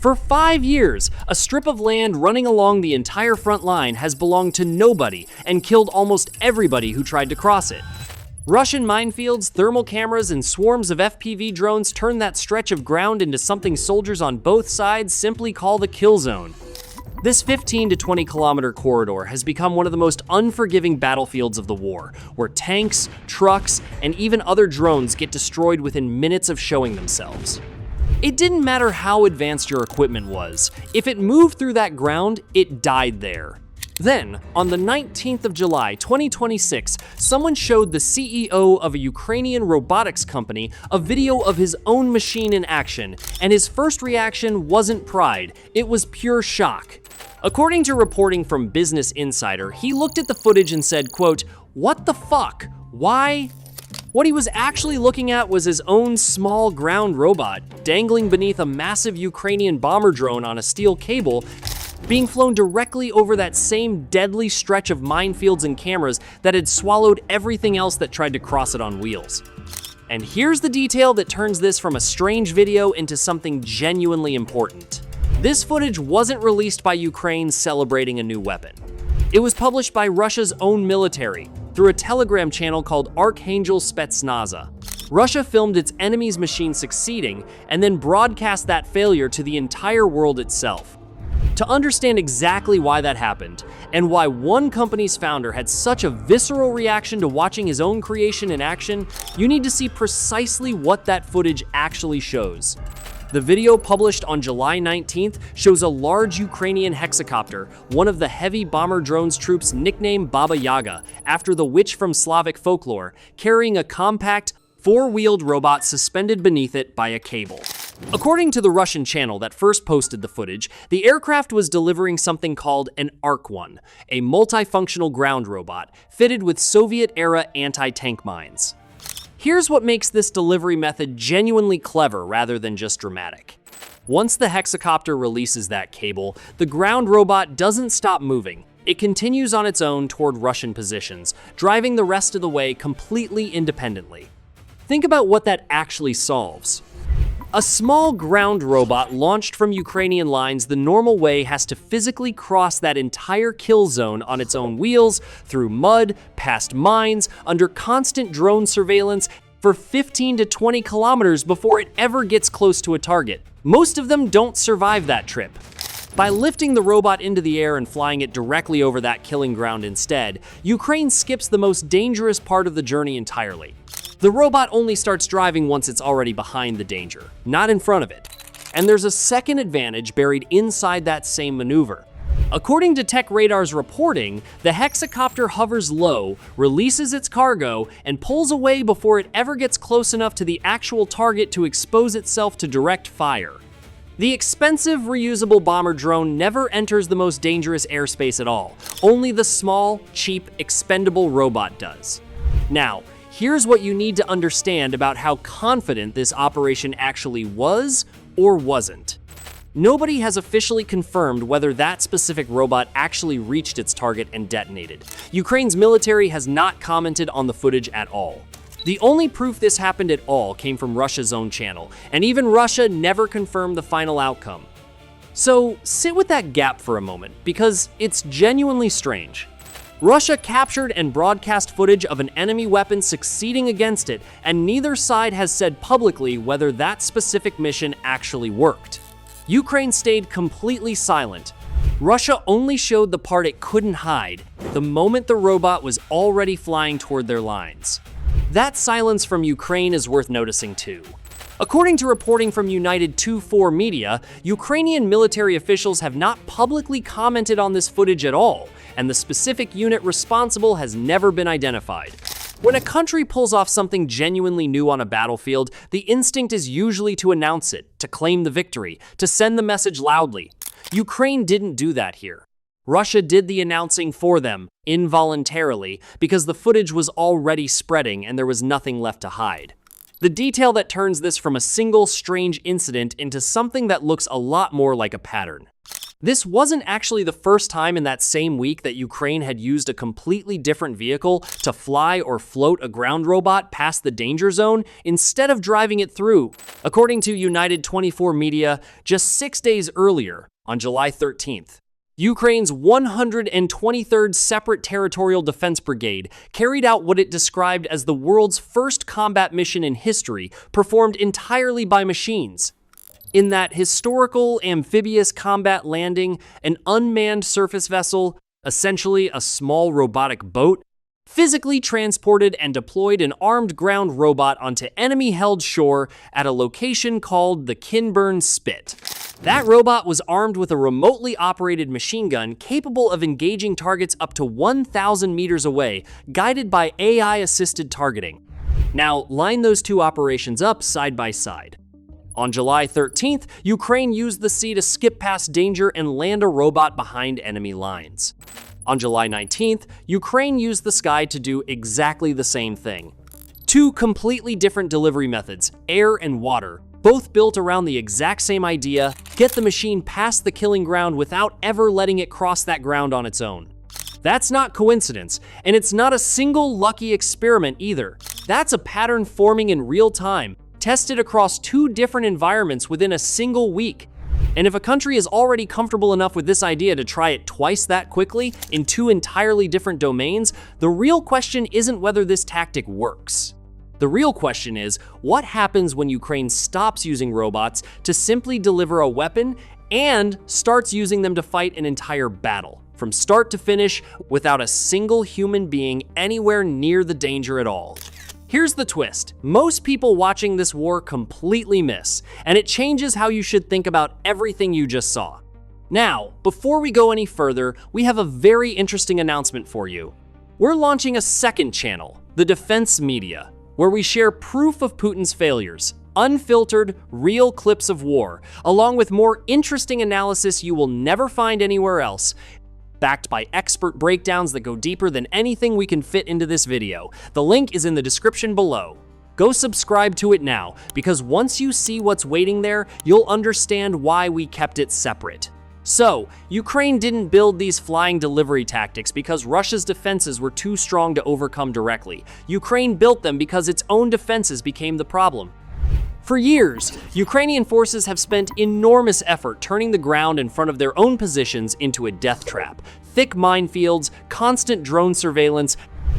For 5 years, a strip of land running along the entire front line has belonged to nobody and killed almost everybody who tried to cross it. Russian minefields, thermal cameras, and swarms of FPV drones turn that stretch of ground into something soldiers on both sides simply call the kill zone. This 15 to 20 kilometer corridor has become one of the most unforgiving battlefields of the war, where tanks, trucks, and even other drones get destroyed within minutes of showing themselves. It didn't matter how advanced your equipment was. If it moved through that ground, it died there. Then, on the 19th of July, 2026, someone showed the CEO of a Ukrainian robotics company a video of his own machine in action, and his first reaction wasn't pride, it was pure shock. According to reporting from Business Insider, he looked at the footage and said, quote, "What the fuck? Why?" What he was actually looking at was his own small ground robot, dangling beneath a massive Ukrainian bomber drone on a steel cable, being flown directly over that same deadly stretch of minefields and cameras that had swallowed everything else that tried to cross it on wheels. And here's the detail that turns this from a strange video into something genuinely important. This footage wasn't released by Ukraine celebrating a new weapon. It was published by Russia's own military through a Telegram channel called Archangel Spetsnaza. Russia filmed its enemy's machine succeeding and then broadcast that failure to the entire world itself. To understand exactly why that happened, and why one company's founder had such a visceral reaction to watching his own creation in action, you need to see precisely what that footage actually shows. The video published on July 19th shows a large Ukrainian hexacopter, one of the heavy bomber drones troops nicknamed Baba Yaga, after the witch from Slavic folklore, carrying a compact, four-wheeled robot suspended beneath it by a cable. According to the Russian channel that first posted the footage, the aircraft was delivering something called an ARK-1, a multifunctional ground robot fitted with Soviet-era anti-tank mines. Here's what makes this delivery method genuinely clever rather than just dramatic. Once the hexacopter releases that cable, the ground robot doesn't stop moving. It continues on its own toward Russian positions, driving the rest of the way completely independently. Think about what that actually solves. A small ground robot launched from Ukrainian lines the normal way has to physically cross that entire kill zone on its own wheels, through mud, past mines, under constant drone surveillance for 15 to 20 kilometers before it ever gets close to a target. Most of them don't survive that trip. By lifting the robot into the air and flying it directly over that killing ground instead, Ukraine skips the most dangerous part of the journey entirely. The robot only starts driving once it's already behind the danger, not in front of it. And there's a second advantage buried inside that same maneuver. According to Tech Radar's reporting, the hexacopter hovers low, releases its cargo, and pulls away before it ever gets close enough to the actual target to expose itself to direct fire. The expensive, reusable bomber drone never enters the most dangerous airspace at all. Only the small, cheap, expendable robot does. Now, here's what you need to understand about how confident this operation actually was or wasn't. Nobody has officially confirmed whether that specific robot actually reached its target and detonated. Ukraine's military has not commented on the footage at all. The only proof this happened at all came from Russia's own channel, and even Russia never confirmed the final outcome. So sit with that gap for a moment, because it's genuinely strange. Russia captured and broadcast footage of an enemy weapon succeeding against it, and neither side has said publicly whether that specific mission actually worked. Ukraine stayed completely silent. Russia only showed the part it couldn't hide, the moment the robot was already flying toward their lines. That silence from Ukraine is worth noticing too. According to reporting from United 24 Media, Ukrainian military officials have not publicly commented on this footage at all, and the specific unit responsible has never been identified. When a country pulls off something genuinely new on a battlefield, the instinct is usually to announce it, to claim the victory, to send the message loudly. Ukraine didn't do that here. Russia did the announcing for them, involuntarily, because the footage was already spreading and there was nothing left to hide. The detail that turns this from a single strange incident into something that looks a lot more like a pattern. This wasn't actually the first time in that same week that Ukraine had used a completely different vehicle to fly or float a ground robot past the danger zone instead of driving it through. According to United 24 Media, just 6 days earlier, on July 13th, Ukraine's 123rd Separate Territorial Defense Brigade carried out what it described as the world's first combat mission in history, performed entirely by machines. In that historical amphibious combat landing, an unmanned surface vessel, essentially a small robotic boat, physically transported and deployed an armed ground robot onto enemy-held shore at a location called the Kinburn Spit. That robot was armed with a remotely operated machine gun capable of engaging targets up to 1,000 meters away, guided by AI-assisted targeting. Now, line those two operations up side by side. On July 13th, Ukraine used the sea to skip past danger and land a robot behind enemy lines. On July 19th, Ukraine used the sky to do exactly the same thing. Two completely different delivery methods, air and water, both built around the exact same idea: get the machine past the killing ground without ever letting it cross that ground on its own. That's not coincidence, and it's not a single lucky experiment either. That's a pattern forming in real time, tested across two different environments within a single week. And if a country is already comfortable enough with this idea to try it twice that quickly in two entirely different domains, the real question isn't whether this tactic works. The real question is, what happens when Ukraine stops using robots to simply deliver a weapon and starts using them to fight an entire battle, from start to finish, without a single human being anywhere near the danger at all? Here's the twist. Most people watching this war completely miss, and it changes how you should think about everything you just saw. Now, before we go any further, we have a very interesting announcement for you. We're launching a second channel, the Defense Media, where we share proof of Putin's failures, unfiltered, real clips of war, along with more interesting analysis you will never find anywhere else, backed by expert breakdowns that go deeper than anything we can fit into this video. The link is in the description below. Go subscribe to it now, because once you see what's waiting there, you'll understand why we kept it separate. So, Ukraine didn't build these flying delivery tactics because Russia's defenses were too strong to overcome directly. Ukraine built them because its own defenses became the problem. For years, Ukrainian forces have spent enormous effort turning the ground in front of their own positions into a death trap. Thick minefields, constant drone surveillance,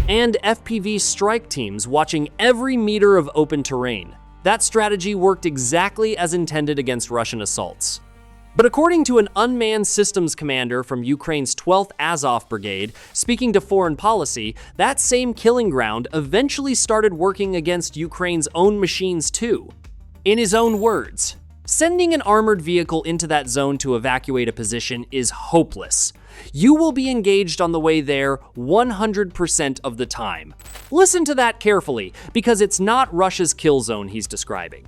and FPV strike teams watching every meter of open terrain. That strategy worked exactly as intended against Russian assaults. But according to an unmanned systems commander from Ukraine's 12th Azov Brigade, speaking to Foreign Policy, that same killing ground eventually started working against Ukraine's own machines too. In his own words, sending an armored vehicle into that zone to evacuate a position is hopeless. You will be engaged on the way there 100% of the time. Listen to that carefully, because it's not Russia's kill zone he's describing.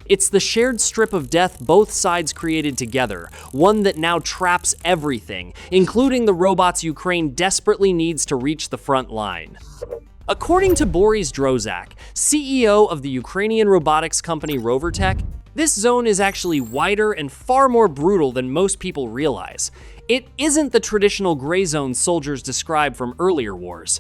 It's the shared strip of death both sides created together, one that now traps everything, including the robots Ukraine desperately needs to reach the front line. According to Boris Drozak, CEO of the Ukrainian robotics company Rovertech, this zone is actually wider and far more brutal than most people realize. It isn't the traditional gray zone soldiers described from earlier wars.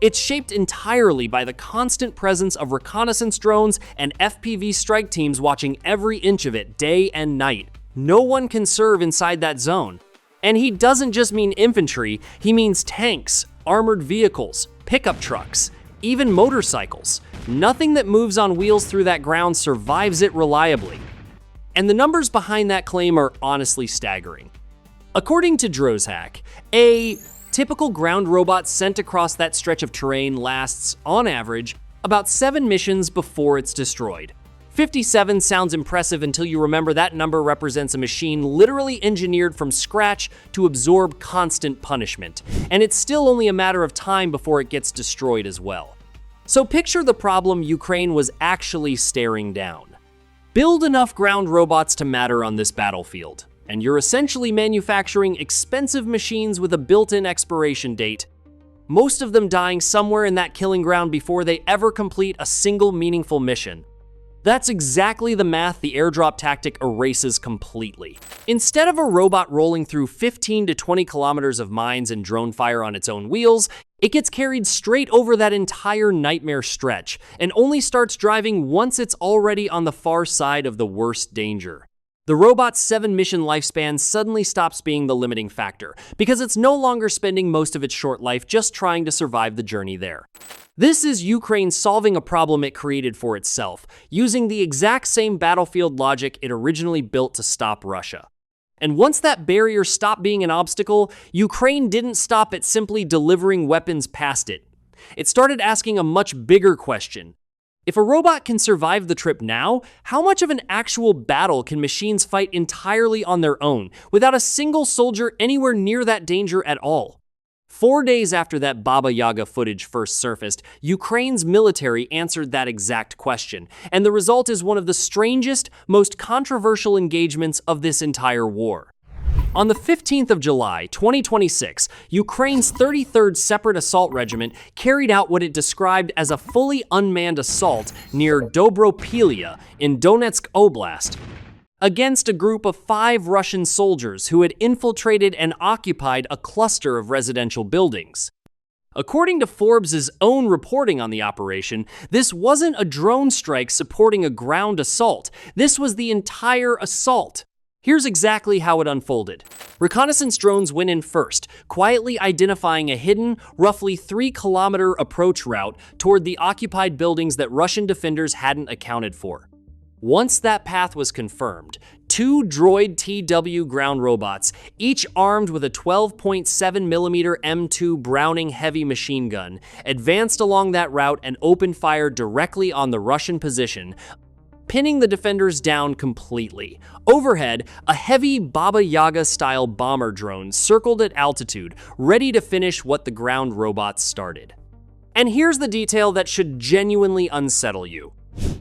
It's shaped entirely by the constant presence of reconnaissance drones and FPV strike teams watching every inch of it day and night. No one can serve inside that zone. And he doesn't just mean infantry, he means tanks, armored vehicles, pickup trucks, even motorcycles. Nothing that moves on wheels through that ground survives it reliably. And the numbers behind that claim are honestly staggering. According to Drozak, a typical ground robot sent across that stretch of terrain lasts, on average, about 7 missions before it's destroyed. 57 sounds impressive until you remember that number represents a machine literally engineered from scratch to absorb constant punishment, and it's still only a matter of time before it gets destroyed as well. So picture the problem Ukraine was actually staring down. Build enough ground robots to matter on this battlefield, and you're essentially manufacturing expensive machines with a built-in expiration date, most of them dying somewhere in that killing ground before they ever complete a single meaningful mission. That's exactly the math the airdrop tactic erases completely. Instead of a robot rolling through 15 to 20 kilometers of mines and drone fire on its own wheels, it gets carried straight over that entire nightmare stretch and only starts driving once it's already on the far side of the worst danger. The robot's 7-mission lifespan suddenly stops being the limiting factor because it's no longer spending most of its short life just trying to survive the journey there. This is Ukraine solving a problem it created for itself, using the exact same battlefield logic it originally built to stop Russia. And once that barrier stopped being an obstacle, Ukraine didn't stop at simply delivering weapons past it. It started asking a much bigger question. If a robot can survive the trip now, how much of an actual battle can machines fight entirely on their own, without a single soldier anywhere near that danger at all? 4 days after that Baba Yaga footage first surfaced, Ukraine's military answered that exact question, and the result is one of the strangest, most controversial engagements of this entire war. On the 15th of July, 2026, Ukraine's 33rd Separate Assault Regiment carried out what it described as a fully unmanned assault near Dobropilya in Donetsk Oblast, against a group of 5 Russian soldiers who had infiltrated and occupied a cluster of residential buildings. According to Forbes' own reporting on the operation, this wasn't a drone strike supporting a ground assault. This was the entire assault. Here's exactly how it unfolded. Reconnaissance drones went in first, quietly identifying a hidden, roughly 3-kilometer approach route toward the occupied buildings that Russian defenders hadn't accounted for. Once that path was confirmed, 2 droid TW ground robots, each armed with a 12.7mm M2 Browning heavy machine gun, advanced along that route and opened fire directly on the Russian position, pinning the defenders down completely. Overhead, a heavy Baba Yaga-style bomber drone circled at altitude, ready to finish what the ground robots started. And here's the detail that should genuinely unsettle you.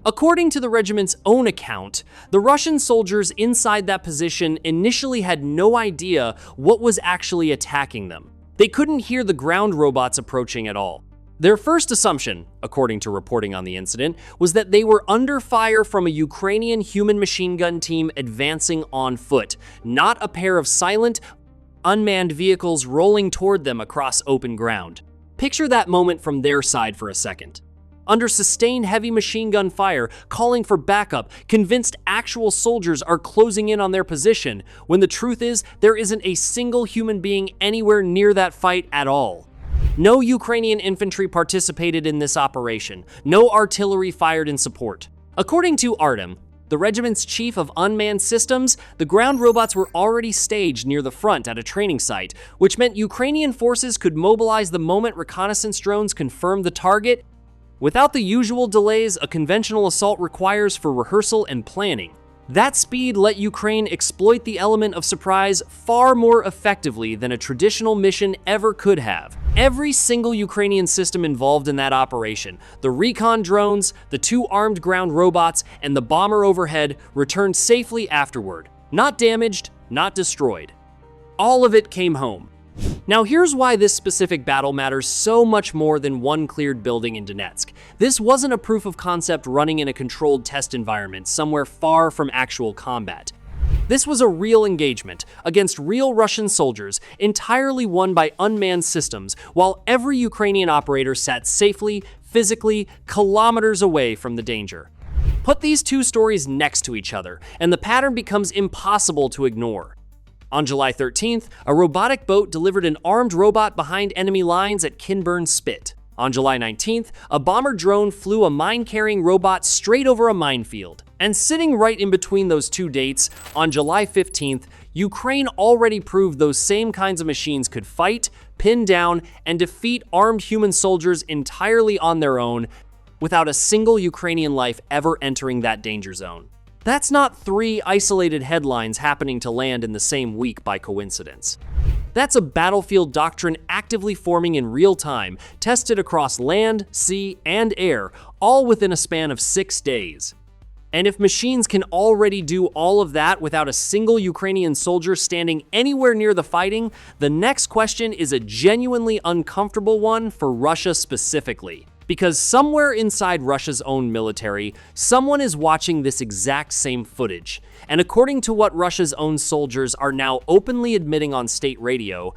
According to the regiment's own account, the Russian soldiers inside that position initially had no idea what was actually attacking them. They couldn't hear the ground robots approaching at all. Their first assumption, according to reporting on the incident, was that they were under fire from a Ukrainian human machine gun team advancing on foot, not a pair of silent, unmanned vehicles rolling toward them across open ground. Picture that moment from their side for a second. Under sustained heavy machine gun fire, calling for backup, convinced actual soldiers are closing in on their position, when the truth is there isn't a single human being anywhere near that fight at all. No Ukrainian infantry participated in this operation. No artillery fired in support. According to Artem, the regiment's chief of unmanned systems, the ground robots were already staged near the front at a training site, which meant Ukrainian forces could mobilize the moment reconnaissance drones confirmed the target. Without the usual delays a conventional assault requires for rehearsal and planning. That speed let Ukraine exploit the element of surprise far more effectively than a traditional mission ever could have. Every single Ukrainian system involved in that operation, the recon drones, the 2 armed ground robots, and the bomber overhead, returned safely afterward. Not damaged, not destroyed. All of it came home. Now here's why this specific battle matters so much more than one cleared building in Donetsk. This wasn't a proof of concept running in a controlled test environment somewhere far from actual combat. This was a real engagement against real Russian soldiers, entirely won by unmanned systems, while every Ukrainian operator sat safely, physically, kilometers away from the danger. Put these 2 stories next to each other, and the pattern becomes impossible to ignore. On July 13th, a robotic boat delivered an armed robot behind enemy lines at Kinburn Spit. On July 19th, a bomber drone flew a mine-carrying robot straight over a minefield. And sitting right in between those 2 dates, on July 15th, Ukraine already proved those same kinds of machines could fight, pin down, and defeat armed human soldiers entirely on their own, without a single Ukrainian life ever entering that danger zone. That's not 3 isolated headlines happening to land in the same week by coincidence. That's a battlefield doctrine actively forming in real time, tested across land, sea, and air, all within a span of 6 days. And if machines can already do all of that without a single Ukrainian soldier standing anywhere near the fighting, the next question is a genuinely uncomfortable one for Russia specifically. Because somewhere inside Russia's own military, someone is watching this exact same footage. And according to what Russia's own soldiers are now openly admitting on state radio,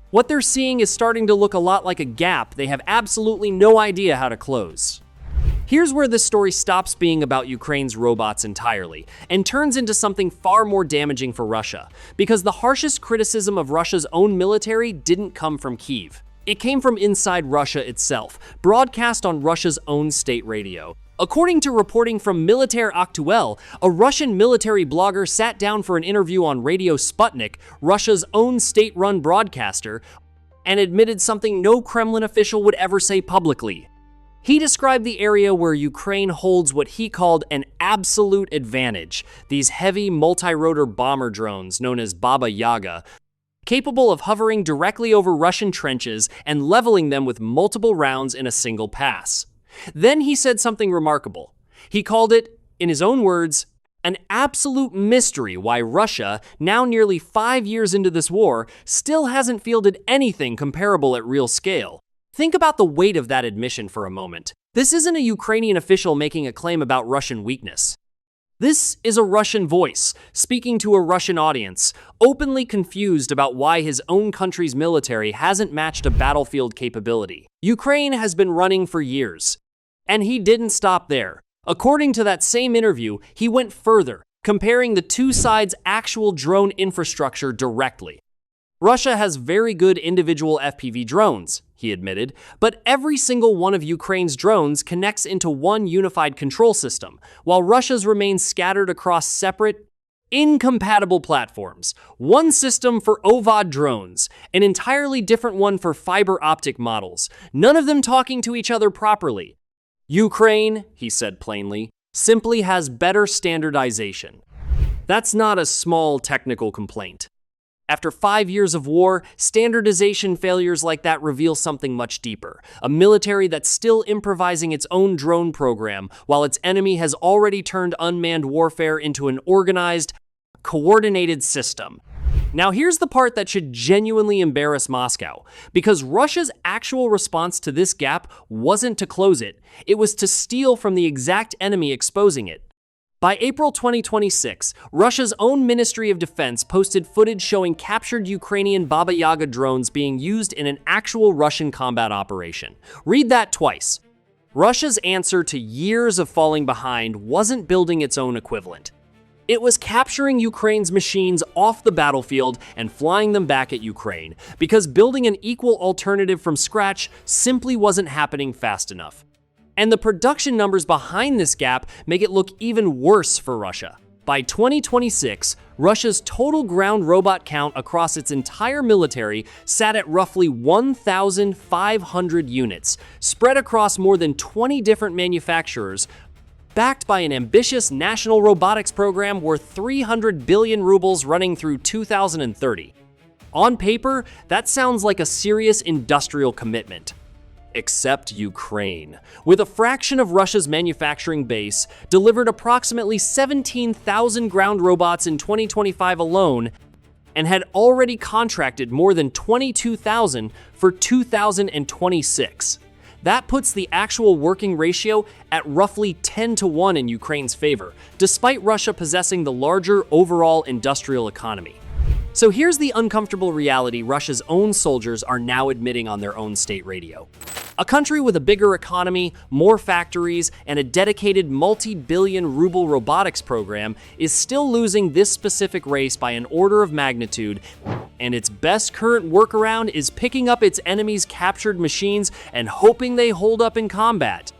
what they're seeing is starting to look a lot like a gap they have absolutely no idea how to close. Here's where this story stops being about Ukraine's robots entirely and turns into something far more damaging for Russia, because the harshest criticism of Russia's own military didn't come from Kyiv. It came from inside Russia itself, broadcast on Russia's own state radio. According to reporting from Militaire Actuel, a Russian military blogger sat down for an interview on Radio Sputnik, Russia's own state-run broadcaster, and admitted something no Kremlin official would ever say publicly. He described the area where Ukraine holds what he called an absolute advantage, these heavy multi-rotor bomber drones known as Baba Yaga, capable of hovering directly over Russian trenches and leveling them with multiple rounds in a single pass. Then he said something remarkable. He called it, in his own words, an absolute mystery why Russia, now nearly 5 years into this war, still hasn't fielded anything comparable at real scale. Think about the weight of that admission for a moment. This isn't a Ukrainian official making a claim about Russian weakness. This is a Russian voice, speaking to a Russian audience, openly confused about why his own country's military hasn't matched a battlefield capability. Ukraine has been running for years, and he didn't stop there. According to that same interview, he went further, comparing the two sides' actual drone infrastructure directly. Russia has very good individual FPV drones, he admitted, but every single one of Ukraine's drones connects into one unified control system, while Russia's remains scattered across separate, incompatible platforms. One system for OVOD drones, an entirely different one for fiber optic models, none of them talking to each other properly. Ukraine, he said plainly, simply has better standardization. That's not a small technical complaint. After 5 years of war, standardization failures like that reveal something much deeper. A military that's still improvising its own drone program, while its enemy has already turned unmanned warfare into an organized, coordinated system. Now here's the part that should genuinely embarrass Moscow, because Russia's actual response to this gap wasn't to close it, it was to steal from the exact enemy exposing it. By April 2026, Russia's own Ministry of Defense posted footage showing captured Ukrainian Baba Yaga drones being used in an actual Russian combat operation. Read that twice. Russia's answer to years of falling behind wasn't building its own equivalent. It was capturing Ukraine's machines off the battlefield and flying them back at Ukraine, because building an equal alternative from scratch simply wasn't happening fast enough. And the production numbers behind this gap make it look even worse for Russia. By 2026, Russia's total ground robot count across its entire military sat at roughly 1,500 units, spread across more than 20 different manufacturers, backed by an ambitious national robotics program worth 300 billion rubles running through 2030. On paper, that sounds like a serious industrial commitment. Except Ukraine, with a fraction of Russia's manufacturing base, delivered approximately 17,000 ground robots in 2025 alone, and had already contracted more than 22,000 for 2026. That puts the actual working ratio at roughly 10-1 in Ukraine's favor, despite Russia possessing the larger overall industrial economy. So here's the uncomfortable reality Russia's own soldiers are now admitting on their own state radio. A country with a bigger economy, more factories, and a dedicated multi-billion ruble robotics program is still losing this specific race by an order of magnitude, and its best current workaround is picking up its enemies' captured machines and hoping they hold up in combat.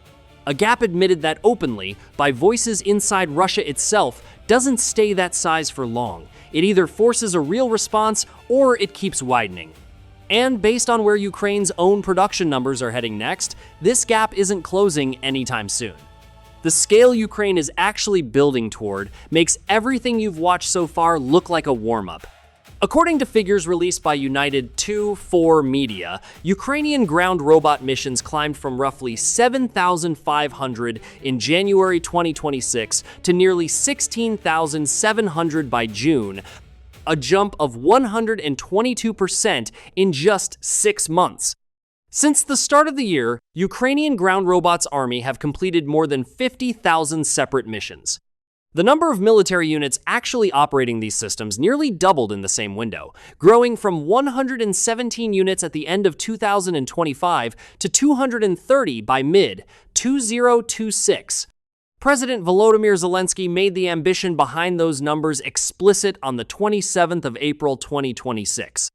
A gap admitted that openly by voices inside Russia itself doesn't stay that size for long. It either forces a real response or it keeps widening. And based on where Ukraine's own production numbers are heading next, this gap isn't closing anytime soon. The scale Ukraine is actually building toward makes everything you've watched so far look like a warm-up. According to figures released by United 2-4 Media, Ukrainian ground robot missions climbed from roughly 7,500 in January 2026 to nearly 16,700 by June, a jump of 122% in just 6 months. Since the start of the year, Ukrainian ground robots army have completed more than 50,000 separate missions. The number of military units actually operating these systems nearly doubled in the same window, growing from 117 units at the end of 2025 to 230 by mid-2026. President Volodymyr Zelensky made the ambition behind those numbers explicit on the 27th of April 2026.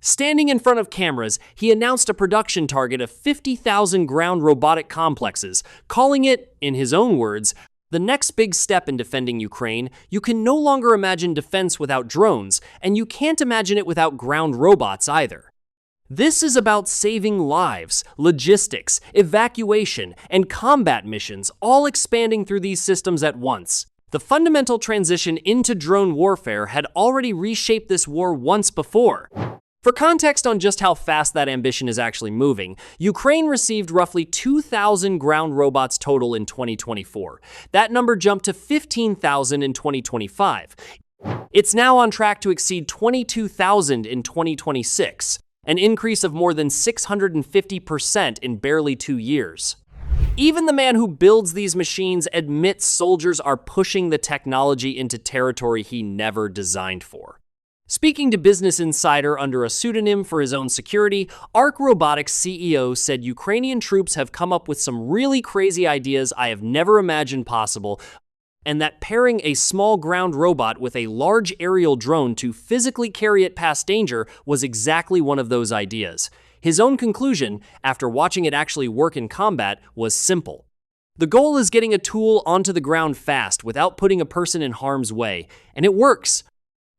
Standing in front of cameras, he announced a production target of 50,000 ground robotic complexes, calling it, in his own words, the next big step in defending Ukraine. You can no longer imagine defense without drones, and you can't imagine it without ground robots either. This is about saving lives, logistics, evacuation, and combat missions, all expanding through these systems at once. The fundamental transition into drone warfare had already reshaped this war once before. For context on just how fast that ambition is actually moving, Ukraine received roughly 2,000 ground robots total in 2024. That number jumped to 15,000 in 2025. It's now on track to exceed 22,000 in 2026, an increase of more than 650% in barely 2 years. Even the man who builds these machines admits soldiers are pushing the technology into territory he never designed for. Speaking to Business Insider under a pseudonym for his own security, ARK Robotics CEO said Ukrainian troops have come up with some really crazy ideas I have never imagined possible, and that pairing a small ground robot with a large aerial drone to physically carry it past danger was exactly one of those ideas. His own conclusion, after watching it actually work in combat, was simple. The goal is getting a tool onto the ground fast without putting a person in harm's way, and it works.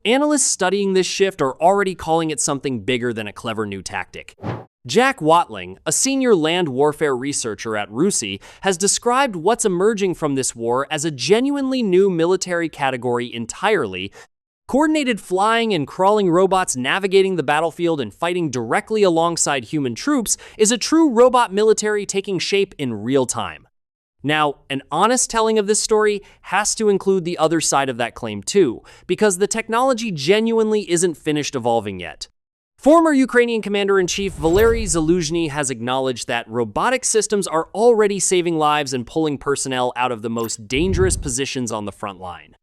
Analysts studying this shift are already calling it something bigger than a clever new tactic. Jack Watling, a senior land warfare researcher at RUSI, has described what's emerging from this war as a genuinely new military category entirely. Coordinated flying and crawling robots navigating the battlefield and fighting directly alongside human troops is a true robot military taking shape in real time. Now, an honest telling of this story has to include the other side of that claim too, because the technology genuinely isn't finished evolving yet. Former Ukrainian Commander-in-Chief Valery Zaluzhny has acknowledged that robotic systems are already saving lives and pulling personnel out of the most dangerous positions on the front line.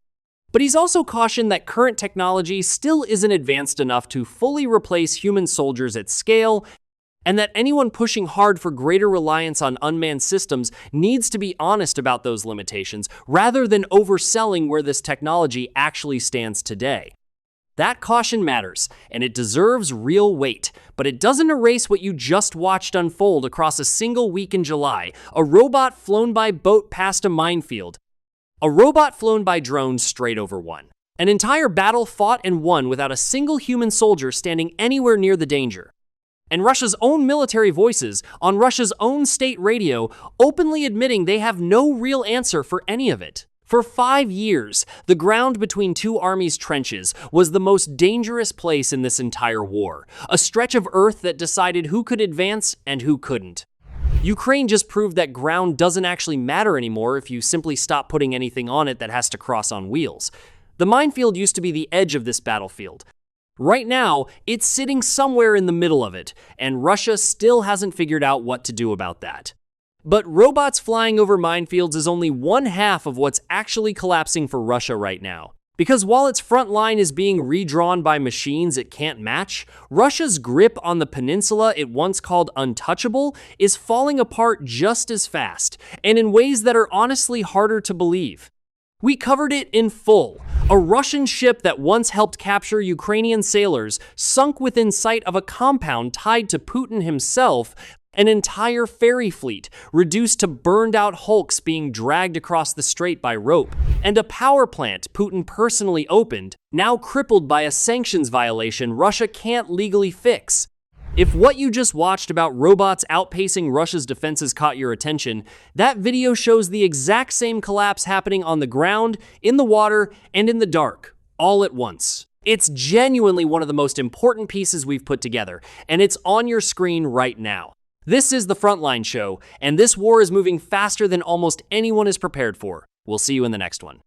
But he's also cautioned that current technology still isn't advanced enough to fully replace human soldiers at scale, and that anyone pushing hard for greater reliance on unmanned systems needs to be honest about those limitations rather than overselling where this technology actually stands today. That caution matters, and it deserves real weight, but it doesn't erase what you just watched unfold across a single week in July: a robot flown by boat past a minefield, a robot flown by drone straight over one, an entire battle fought and won without a single human soldier standing anywhere near the danger. And Russia's own military voices on Russia's own state radio openly admitting they have no real answer for any of it. For 5 years, the ground between two armies' trenches was the most dangerous place in this entire war, a stretch of earth that decided who could advance and who couldn't. Ukraine just proved that ground doesn't actually matter anymore if you simply stop putting anything on it that has to cross on wheels. The minefield used to be the edge of this battlefield. Right now, it's sitting somewhere in the middle of it, and Russia still hasn't figured out what to do about that. But robots flying over minefields is only one half of what's actually collapsing for Russia right now. Because while its front line is being redrawn by machines it can't match, Russia's grip on the peninsula it once called untouchable is falling apart just as fast, and in ways that are honestly harder to believe. We covered it in full. A Russian ship that once helped capture Ukrainian sailors sunk within sight of a compound tied to Putin himself, an entire ferry fleet reduced to burned-out hulks being dragged across the strait by rope, and a power plant Putin personally opened, now crippled by a sanctions violation Russia can't legally fix. If what you just watched about robots outpacing Russia's defenses caught your attention, that video shows the exact same collapse happening on the ground, in the water, and in the dark, all at once. It's genuinely one of the most important pieces we've put together, and it's on your screen right now. This is the Frontline show, and this war is moving faster than almost anyone is prepared for. We'll see you in the next one.